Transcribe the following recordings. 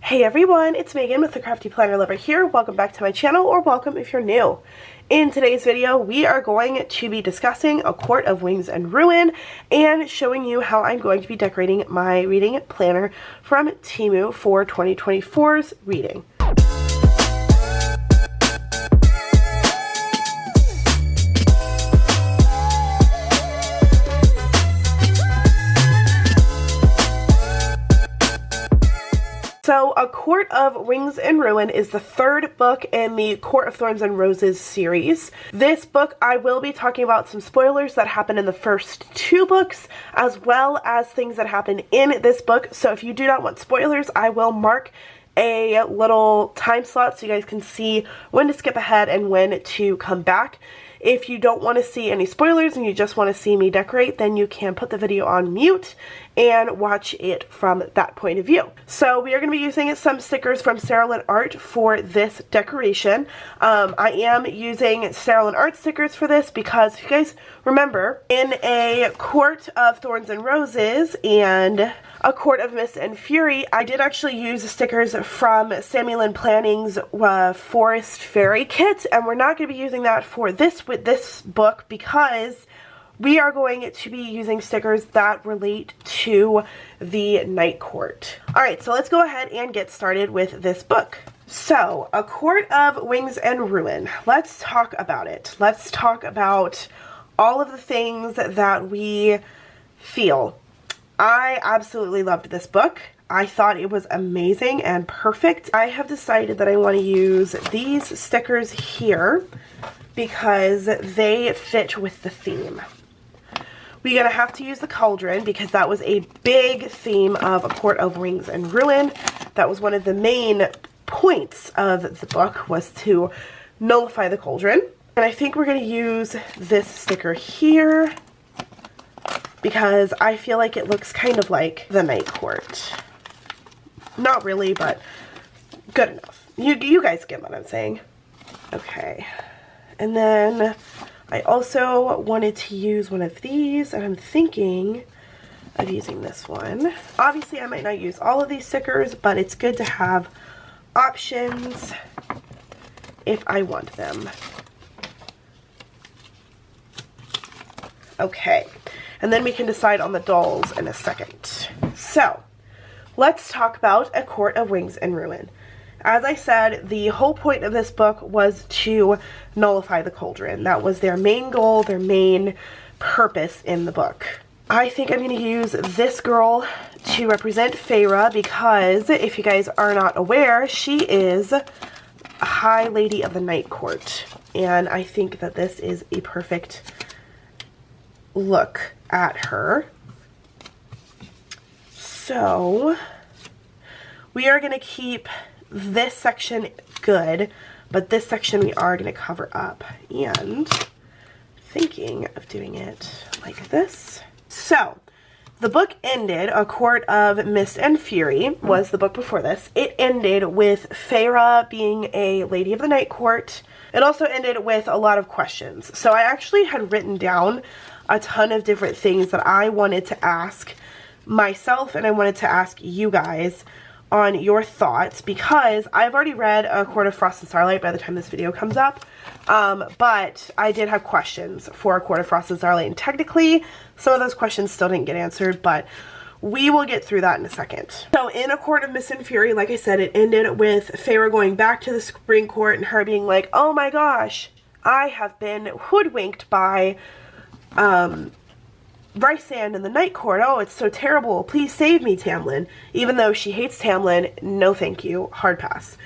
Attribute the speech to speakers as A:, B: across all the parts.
A: Hey everyone, it's Megan with the Crafty Planner Lover here. Welcome back to my channel, or welcome if you're new. In today's video, we are going to be discussing A Court of Wings and Ruin and showing you how I'm going to be decorating my reading planner from Temu for 2024's reading. So, A Court of Wings and Ruin is the third book in the Court of Thorns and Roses series. This book, I will be talking about some spoilers that happen in the first two books, as well as things that happen in this book. So if you do not want spoilers, I will mark a little time slot so you guys can see when to skip ahead and when to come back. If you don't want to see any spoilers and you just want to see me decorate, then you can put the video on mute and watch it from that point of view. So we are going to be using some stickers from SerilynArt for this decoration. I am using SerilynArt stickers for this because, if you guys remember, in A Court of Thorns and Roses and A Court of Mist and Fury, I did actually use stickers from Samuel & Planning's Forest Fairy kit, and we're not going to be using that for this with this book because we are going to be using stickers that relate to the Night Court. Alright, so let's go ahead and get started with this book. So, A Court of Wings and Ruin. Let's talk about it. Let's talk about all of the things that we feel. I absolutely loved this book. I thought it was amazing and perfect. I have decided that I want to use these stickers here because they fit with the theme. We're going to have to use the cauldron because that was a big theme of A Court of Wings and Ruin. That was one of the main points of the book, was to nullify the cauldron. And I think we're going to use this sticker here because I feel like it looks kind of like the Night Court. Not really, but good enough. You guys get what I'm saying. Okay. And then I also wanted to use one of these, and I'm thinking of using this one. Obviously, I might not use all of these stickers, but it's good to have options if I want them. Okay. And then we can decide on the dolls in a second. So, let's talk about A Court of Wings and Ruin. As I said, the whole point of this book was to nullify the cauldron. That was their main goal, their main purpose in the book. I think I'm going to use this girl to represent Feyre because, if you guys are not aware, she is a High Lady of the Night Court. And I think that this is a perfect look at her. So, we are going to keep this section good, but this section we are going to cover up, and thinking of doing it like this. So, the book ended, A Court of Mist and Fury was the book before this. It ended with Feyre being a Lady of the Night Court. It also ended with a lot of questions. So I actually had written down a ton of different things that I wanted to ask myself and I wanted to ask you guys on your thoughts, because I've already read A Court of Frost and Starlight by the time this video comes up, but I did have questions for A Court of Frost and Starlight, and technically some of those questions still didn't get answered, but we will get through that in a second. So in A Court of Mist and Fury, like I said, it ended with Feyre going back to the Supreme Court and her being like, oh my gosh, I have been hoodwinked by Rysand in the Night Court. Oh, it's so terrible. Please save me, Tamlin. Even though she hates Tamlin, no thank you. Hard pass.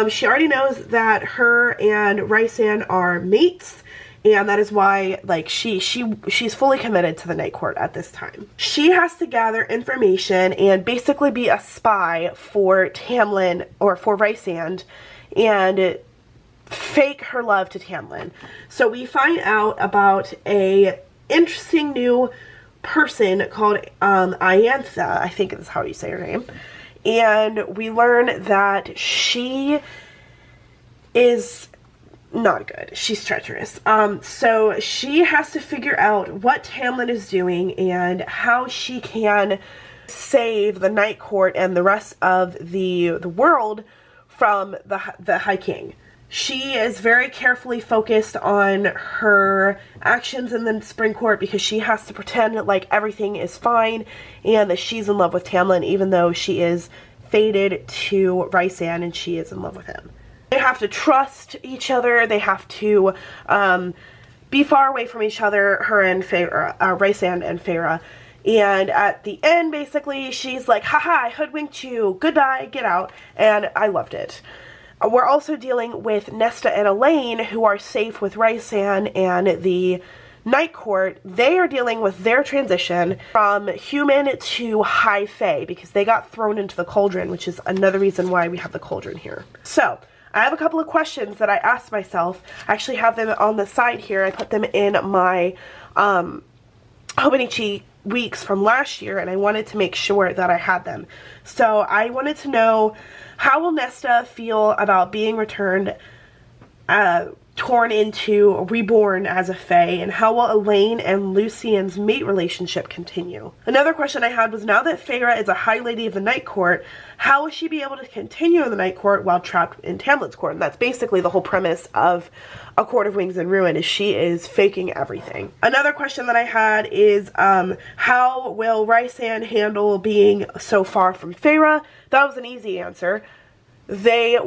A: She already knows that her and Rysand are mates, and that is why, like, she's fully committed to the Night Court at this time. She has to gather information and basically be a spy for Tamlin, or for Rysand, and fake her love to Tamlin. So we find out about a interesting new person called Iantha, I think is how you say her name, and we learn that she is not good. She's treacherous. So she has to figure out what Tamlin is doing and how she can save the Night Court and the rest of the world from the High King. She is very carefully focused on her actions in the Spring Court because she has to pretend like everything is fine and that she's in love with Tamlin, even though she is fated to Rhysand and she is in love with him. They have to trust each other. They have to be far away from each other, her and Rhysand and Feyre. And at the end, basically, she's like, haha, I hoodwinked you. Goodbye, get out. And I loved it. We're also dealing with Nesta and Elaine, who are safe with Rhysand and the Night Court. They are dealing with their transition from human to High Fae because they got thrown into the cauldron, which is another reason why we have the cauldron here. So, I have a couple of questions that I asked myself. I actually have them on the side here. I put them in my Hobonichi weeks from last year, and I wanted to make sure that I had them. So I wanted to know, how will Nesta feel about being returned, torn into, reborn as a Fae, and how will Elaine and Lucien's mate relationship continue? Another question I had was, now that Feyre is a High Lady of the Night Court, how will she be able to continue in the Night Court while trapped in Tamlin's court? And that's basically the whole premise of A Court of Wings and Ruin, is she is faking everything. Another question that I had is, how will Rhysand handle being so far from Feyre? That was an easy answer. They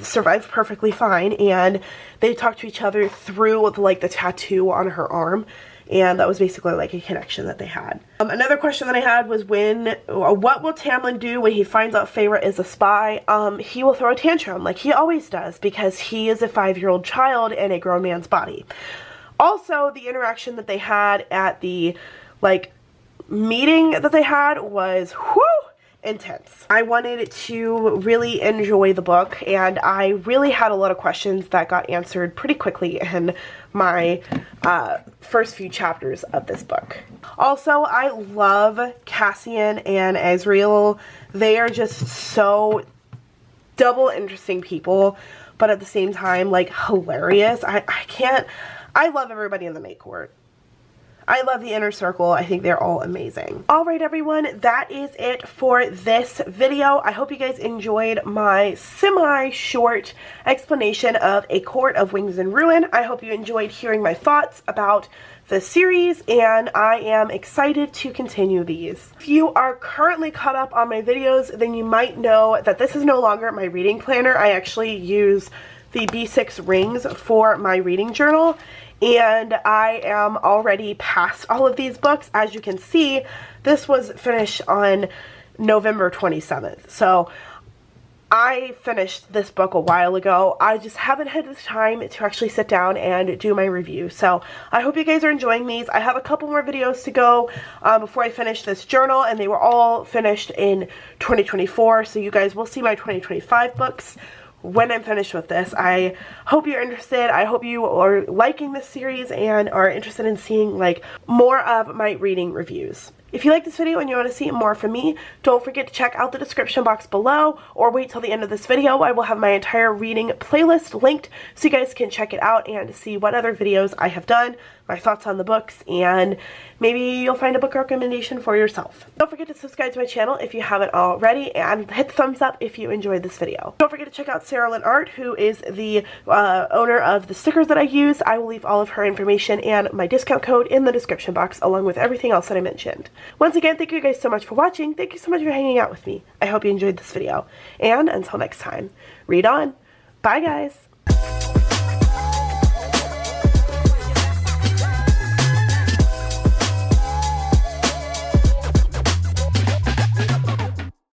A: survived perfectly fine, and they talked to each other through like the tattoo on her arm, and that was basically like a connection that they had. Another question that I had was, what will Tamlin do when he finds out Feyre is a spy? He will throw a tantrum like he always does because he is a 5-year-old child in a grown man's body. Also, the interaction that they had at the meeting that they had was intense. I wanted to really enjoy the book, and I really had a lot of questions that got answered pretty quickly in my first few chapters of this book. Also, I love Cassian and Azriel. They are just so double interesting people, but at the same time, like, hilarious. I love everybody in the Night Court. I love the inner circle. I think they're all amazing. Alright everyone, that is it for this video. I hope you guys enjoyed my semi-short explanation of A Court of Wings and Ruin. I hope you enjoyed hearing my thoughts about the series, and I am excited to continue these. If you are currently caught up on my videos, then you might know that this is no longer my reading planner. I actually use the B6 rings for my reading journal, and I am already past all of these books. As you can see, this was finished on November 27th. So I finished this book a while ago. I just haven't had the time to actually sit down and do my review. So I hope you guys are enjoying these. I have a couple more videos to go before I finish this journal, and they were all finished in 2024. So you guys will see my 2025 books when I'm finished with this. I hope you're interested. I hope you are liking this series and are interested in seeing like more of my reading reviews. If you like this video and you want to see more from me, don't forget to check out the description box below, or wait till the end of this video. I will have my entire reading playlist linked so you guys can check it out and see what other videos I have done, my thoughts on the books, and maybe you'll find a book recommendation for yourself. Don't forget to subscribe to my channel if you haven't already, and hit the thumbs up if you enjoyed this video. Don't forget to check out SerilynArt, who is the owner of the stickers that I use. I will leave all of her information and my discount code in the description box, along with everything else that I mentioned. Once again, thank you guys so much for watching. Thank you so much for hanging out with me. I hope you enjoyed this video. And until next time, read on. Bye guys.